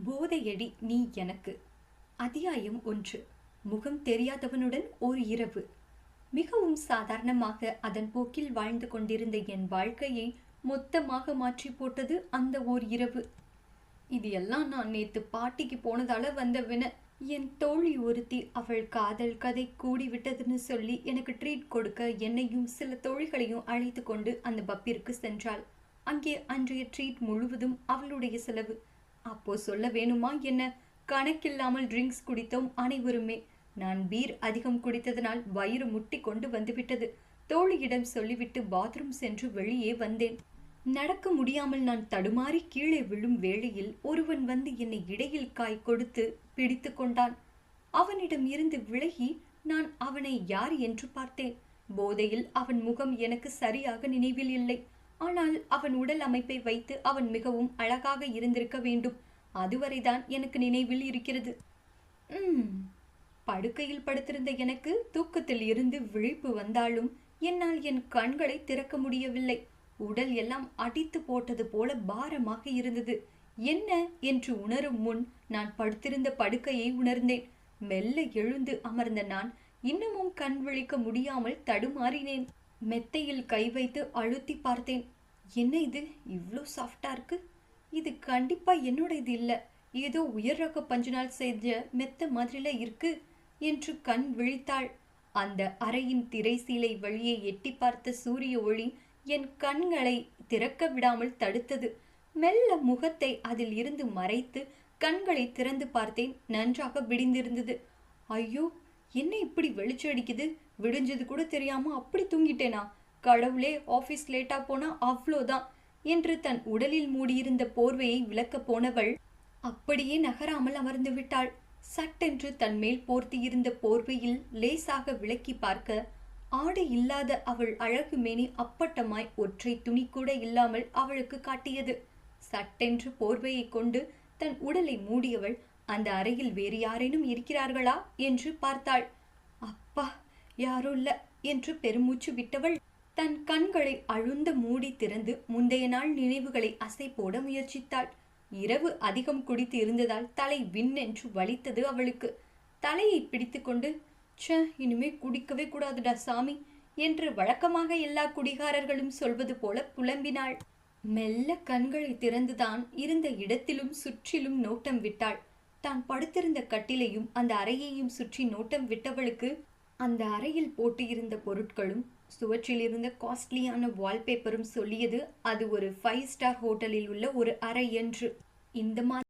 போதையடி நீ எனக்கு. அத்தியாயம் 1. முகம் தெரியாதவனுடன் ஓர் இரவு. மிகவும் சாதாரணமாக அதன் போக்கில் வாழ்ந்து கொண்டிருந்த என் வாழ்க்கையை மொத்தமாக மாற்றி போட்டது அந்த ஓர் இரவு. இது எல்லாம் நான் நேத்து பாட்டிக்கு போனதால வந்தவன. என் தோழி ஒருத்தி அவள் காதல் கதை கூடிவிட்டதுன்னு சொல்லி எனக்கு ட்ரீட் கொடுக்க என்னையும் சில தோழிகளையும் அழைத்து கொண்டு அந்த பப்பிற்கு சென்றாள். அங்கே அன்றைய ட்ரீட் முழுவதும் அவளுடைய செலவு. அப்போ சொல்ல வேணுமா என்ன, கணக்கில்லாமல் ட்ரிங்க்ஸ் குடித்தோம் அனைவருமே. நான் பீர் அதிகம் குடித்ததனால் வயிறு முட்டி கொண்டு வந்துவிட்டது. தோழியிடம் சொல்லிவிட்டு பாத்ரூம் சென்று வெளியே வந்தேன். நடக்க முடியாமல் நான் தடுமாறி கீழே விழும் வேளையில் ஒருவன் வந்து என்னை இடையில் காய் கொடுத்து பிடித்து கொண்டான். அவனிடம் இருந்து விலகி நான் அவனை யார் என்று பார்த்தேன். போதையில் அவன் முகம் எனக்கு சரியாக நினைவில் இல்லை. ஆனால் அவன் உடல் அமைப்பை வைத்து அவன் மிகவும் அழகாக இருந்திருக்க வேண்டும். அதுவரைதான் எனக்கு நினைவில் இருக்கிறது. படுக்கையில் படுத்திருந்த எனக்கு தூக்கத்தில் இருந்து விழிப்பு வந்தாலும் என்னால் என் கண்களை திறக்க முடியவில்லை. உடல் எல்லாம் அடித்து போட்டது போல பாரமாக இருந்தது. என்ன என்று உணரும் முன் நான் படுத்திருந்த படுக்கையை உணர்ந்தேன். மெல்ல எழுந்து அமர்ந்த நான் இன்னமும் கண் விழிக்க முடியாமல் தடுமாறினேன். மெத்தையில் கை வைத்து அழுத்தி பார்த்தேன். என்ன இது இவ்வளோ சாஃப்டா இருக்கு? இது கண்டிப்பா என்னோட இது இல்ல, ஏதோ உயர் ரக பஞ்சினால் செஞ்ச மெத்த மாதிரில இருக்கு என்று கண் விழித்தாள். அந்த அறையின் திரைசீலை வழியே எட்டி பார்த்த சூரிய ஒளி என் கண்களை திறக்க விடாமல் தடுத்தது. மெல்ல முகத்தை அதில் இருந்து மறைத்து கண்களை திறந்து பார்த்தேன். நன்றாக விடிந்திருந்தது. ஐயோ, என்ன இப்படி வெளிச்சடிக்குது? விடிஞ்சது கூட தெரியாம அப்படி தூங்கிட்டேனா? கடவுளே, ஆபீஸ் லேட்டா போனா அவ்வளோதான் என்று தன் உடலில் மூடியிருந்த போர்வையை விலக்க போனவள் அப்படியே நகராமல் அமர்ந்து விட்டாள். சட்டென்று தன் மேல் போர்த்தியிருந்த போர்வையில் லேசாக விலக்கி பார்க்க ஆடை இல்லாத அவள் அழகு மேனி அப்பட்டமாய் ஒற்றை துணி கூட இல்லாமல் அவளுக்கு காட்டியது. சட்டென்று போர்வையை கொண்டு தன் உடலை மூடியவள் அந்த அறையில் வேறு யாரேனும் இருக்கிறார்களா என்று பார்த்தாள். அப்பா, யாரும் இல்ல என்று பெருமூச்சு விட்டவள் தன் கண்களை அழுந்த மூடி திறந்து முந்தைய நாள் நினைவுகளை அசை போட முயற்சித்தாள். இரவு அதிகம் குடித்து இருந்ததால் தலை விண்ணென்று வலித்தது அவளுக்கு. தலையை பிடித்து கொண்டு, இனிமே குடிக்கவே கூடாதுடா சாமி என்று வழக்கமாக எல்லா குடிகாரர்களும் சொல்வது போல புலம்பினாள். மெல்ல கண்களை திறந்துதான் இருந்த இடத்திலும் சுற்றிலும் நோட்டம் விட்டாள். தான் படுத்திருந்த கட்டிலையும் அந்த அறையையும் சுற்றி நோட்டம் விட்டவளுக்கு அந்த அறையில் போட்டு இருந்த பொருட்களும் சுவற்றில் இருந்த காஸ்ட்லியான வால்பேப்பரும் சொல்லியது அது ஒரு 5 ஸ்டார் ஹோட்டலில் உள்ள ஒரு அறை என்று. இந்த மாதிரி